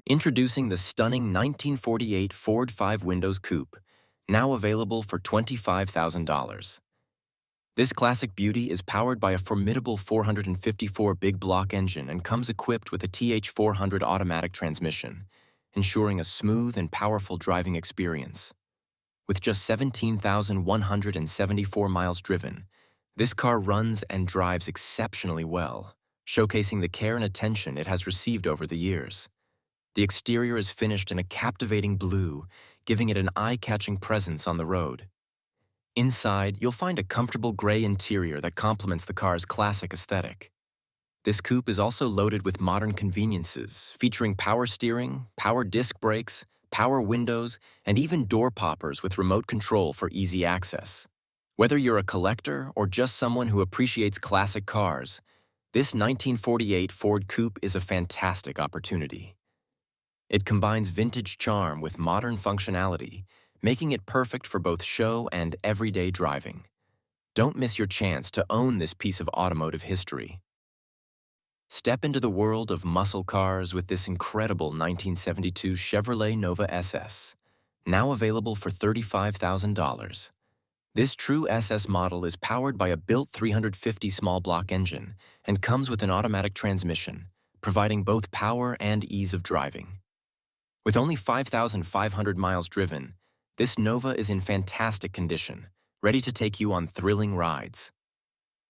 Introducing the stunning 1948 Ford 5 Windows Coupe, now available for $25,000. This classic beauty is powered by a formidable 454 big block engine and comes equipped with a TH400 automatic transmission, ensuring a smooth and powerful driving experience. With just 17,174 miles driven, this car runs and drives exceptionally well, showcasing the care and attention it has received over the years. The exterior is finished in a captivating blue, giving it an eye-catching presence on the road. Inside, you'll find a comfortable gray interior that complements the car's classic aesthetic. This coupe is also loaded with modern conveniences, featuring power steering, power disc brakes, power windows, and even door poppers with remote control for easy access. Whether you're a collector or just someone who appreciates classic cars, this 1948 Ford Coupe is a fantastic opportunity. It combines vintage charm with modern functionality, making it perfect for both show and everyday driving. Don't miss your chance to own this piece of automotive history. Step into the world of muscle cars with this incredible 1972 Chevrolet Nova SS, now available for $35,000. This true SS model is powered by a built 350 small block engine and comes with an automatic transmission, providing both power and ease of driving. With only 5,500 miles driven, this Nova is in fantastic condition, ready to take you on thrilling rides.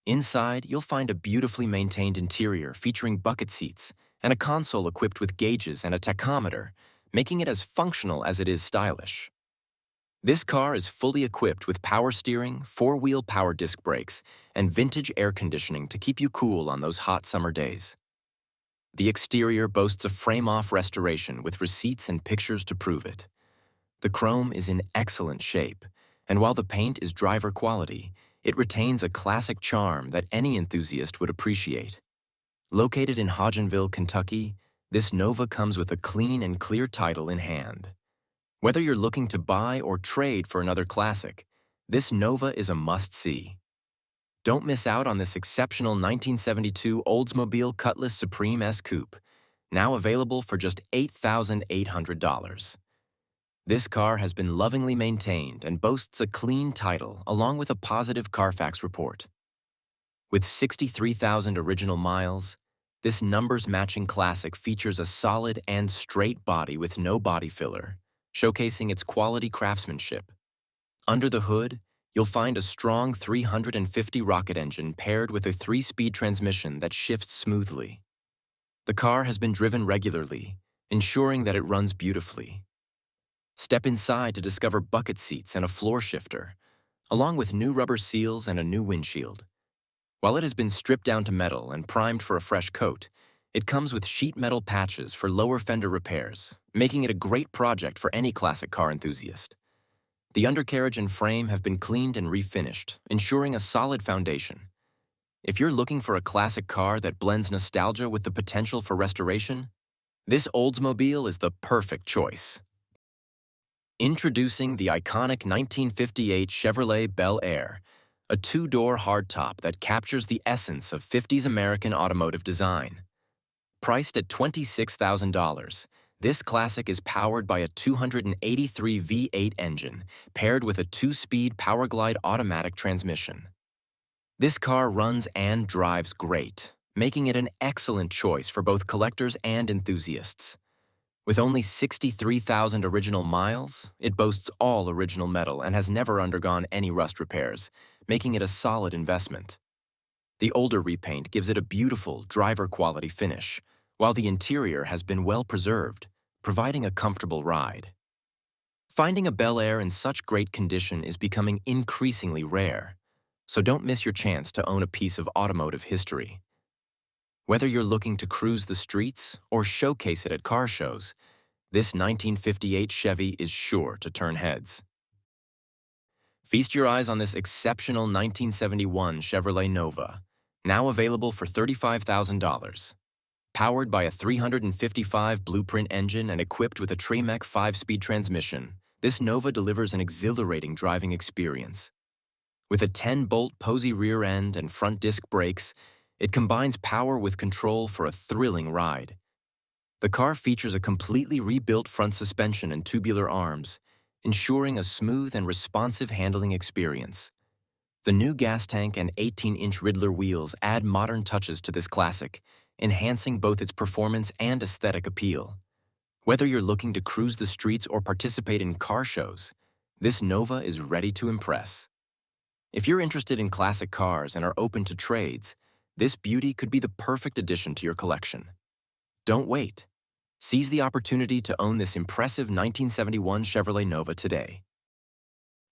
Inside, you'll find a beautifully maintained interior featuring bucket seats and a console equipped with gauges and a tachometer, making it as functional as it is stylish. This car is fully equipped with power steering, four-wheel power disc brakes, and vintage air conditioning to keep you cool on those hot summer days. The exterior boasts a frame-off restoration with receipts and pictures to prove it. The chrome is in excellent shape, and while the paint is driver quality, it retains a classic charm that any enthusiast would appreciate. Located in Hodgenville, Kentucky, this Nova comes with a clean and clear title in hand. Whether you're looking to buy or trade for another classic, this Nova is a must-see. Don't miss out on this exceptional 1972 Oldsmobile Cutlass Supreme S Coupe, now available for just $8,800. This car has been lovingly maintained and boasts a clean title along with a positive Carfax report. With 63,000 original miles, this numbers-matching classic features a solid and straight body with no body filler, showcasing its quality craftsmanship. Under the hood, you'll find a strong 350 rocket engine paired with a 3-speed transmission that shifts smoothly. The car has been driven regularly, ensuring that it runs beautifully. Step inside to discover bucket seats and a floor shifter, along with new rubber seals and a new windshield. While it has been stripped down to metal and primed for a fresh coat, it comes with sheet metal patches for lower fender repairs, making it a great project for any classic car enthusiast. The undercarriage and frame have been cleaned and refinished, ensuring a solid foundation. If you're looking for a classic car that blends nostalgia with the potential for restoration, this Oldsmobile is the perfect choice. Introducing the iconic 1958 Chevrolet Bel Air, a two-door hardtop that captures the essence of 50s American automotive design. Priced at $26,000, this classic is powered by a 283 V8 engine paired with a 2-speed Powerglide automatic transmission. This car runs and drives great, making it an excellent choice for both collectors and enthusiasts. With only 63,000 original miles, it boasts all original metal and has never undergone any rust repairs, making it a solid investment. The older repaint gives it a beautiful driver-quality finish, while the interior has been well preserved, providing a comfortable ride. Finding a Bel Air in such great condition is becoming increasingly rare, so don't miss your chance to own a piece of automotive history. Whether you're looking to cruise the streets or showcase it at car shows, this 1958 Chevy is sure to turn heads. Feast your eyes on this exceptional 1971 Chevrolet Nova, now available for $35,000. Powered by a 355 Blueprint engine and equipped with a Tremec 5-speed transmission, this Nova delivers an exhilarating driving experience. With a 10-bolt Posey rear end and front disc brakes, It combines power with control for a thrilling ride. The car features a completely rebuilt front suspension and tubular arms, ensuring a smooth and responsive handling experience. The new gas tank and 18-inch Riddler wheels add modern touches to this classic, enhancing both its performance and aesthetic appeal. Whether you're looking to cruise the streets or participate in car shows, this Nova is ready to impress. If you're interested in classic cars and are open to trades, this beauty could be the perfect addition to your collection. Don't wait. Seize the opportunity to own this impressive 1971 Chevrolet Nova today.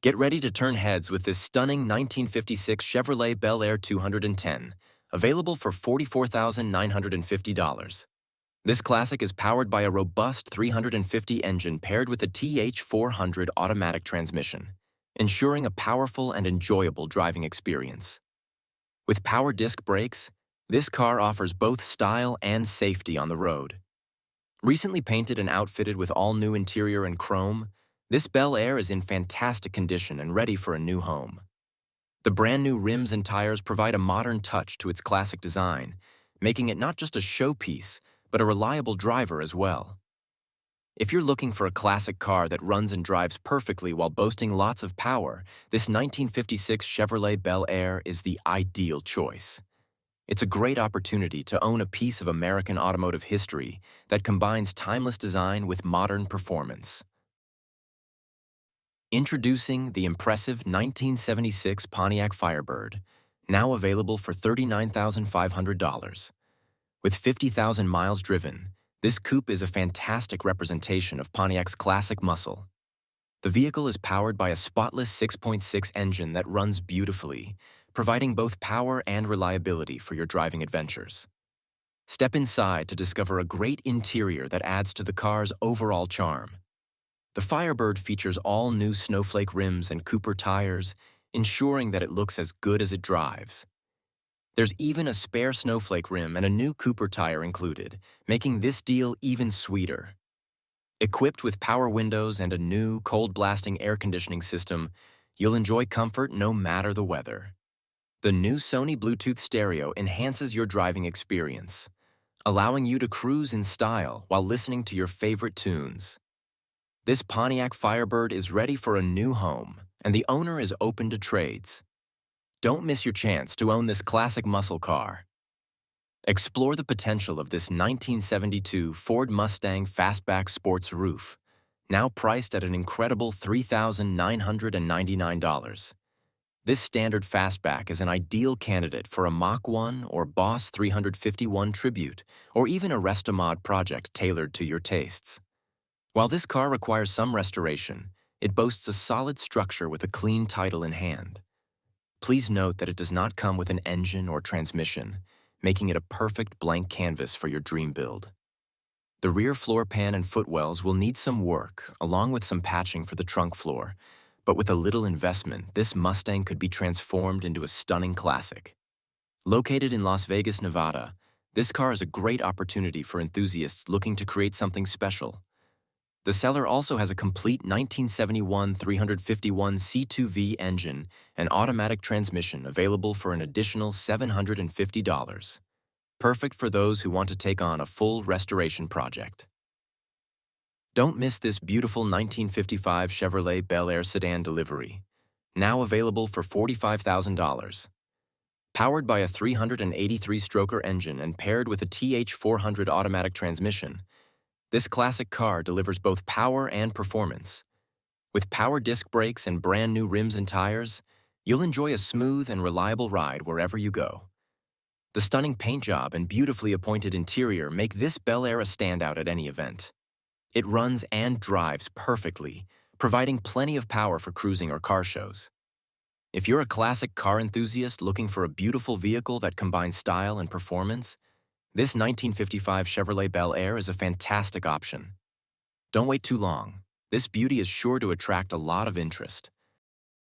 Get ready to turn heads with this stunning 1956 Chevrolet Bel Air 210, available for $44,950. This classic is powered by a robust 350 engine paired with a TH400 automatic transmission, ensuring a powerful and enjoyable driving experience. With power disc brakes, this car offers both style and safety on the road. Recently painted and outfitted with all-new interior and chrome, this Bel Air is in fantastic condition and ready for a new home. The brand-new rims and tires provide a modern touch to its classic design, making it not just a showpiece, but a reliable driver as well. If you're looking for a classic car that runs and drives perfectly while boasting lots of power, this 1956 Chevrolet Bel Air is the ideal choice. It's a great opportunity to own a piece of American automotive history that combines timeless design with modern performance. Introducing the impressive 1976 Pontiac Firebird, now available for $39,500. With 50,000 miles driven, this coupe is a fantastic representation of Pontiac's classic muscle. The vehicle is powered by a spotless 6.6 engine that runs beautifully, providing both power and reliability for your driving adventures. Step inside to discover a great interior that adds to the car's overall charm. The Firebird features all new snowflake rims and Cooper tires, ensuring that it looks as good as it drives. There's even a spare snowflake rim and a new Cooper tire included, making this deal even sweeter. Equipped with power windows and a new cold-blasting air conditioning system, you'll enjoy comfort no matter the weather. The new Sony Bluetooth stereo enhances your driving experience, allowing you to cruise in style while listening to your favorite tunes. This Pontiac Firebird is ready for a new home, and the owner is open to trades. Don't miss your chance to own this classic muscle car. Explore the potential of this 1972 Ford Mustang Fastback Sports Roof, now priced at an incredible $3,999. This standard fastback is an ideal candidate for a Mach 1 or Boss 351 Tribute, or even a Restomod project tailored to your tastes. While this car requires some restoration, it boasts a solid structure with a clean title in hand. Please note that it does not come with an engine or transmission, making it a perfect blank canvas for your dream build. The rear floor pan and footwells will need some work, along with some patching for the trunk floor, but with a little investment, this Mustang could be transformed into a stunning classic. Located in Las Vegas, Nevada, this car is a great opportunity for enthusiasts looking to create something special. The seller also has a complete 1971 351 C2V engine and automatic transmission available for an additional $750. Perfect for those who want to take on a full restoration project. Don't miss this beautiful 1955 Chevrolet Bel Air sedan delivery, now available for $45,000. Powered by a 383-stroker engine and paired with a TH400 automatic transmission, this classic car delivers both power and performance. With power disc brakes and brand new rims and tires, you'll enjoy a smooth and reliable ride wherever you go. The stunning paint job and beautifully appointed interior make this Bel Air a standout at any event. It runs and drives perfectly, providing plenty of power for cruising or car shows. If you're a classic car enthusiast looking for a beautiful vehicle that combines style and performance, this 1955 Chevrolet Bel Air is a fantastic option. Don't wait too long. This beauty is sure to attract a lot of interest.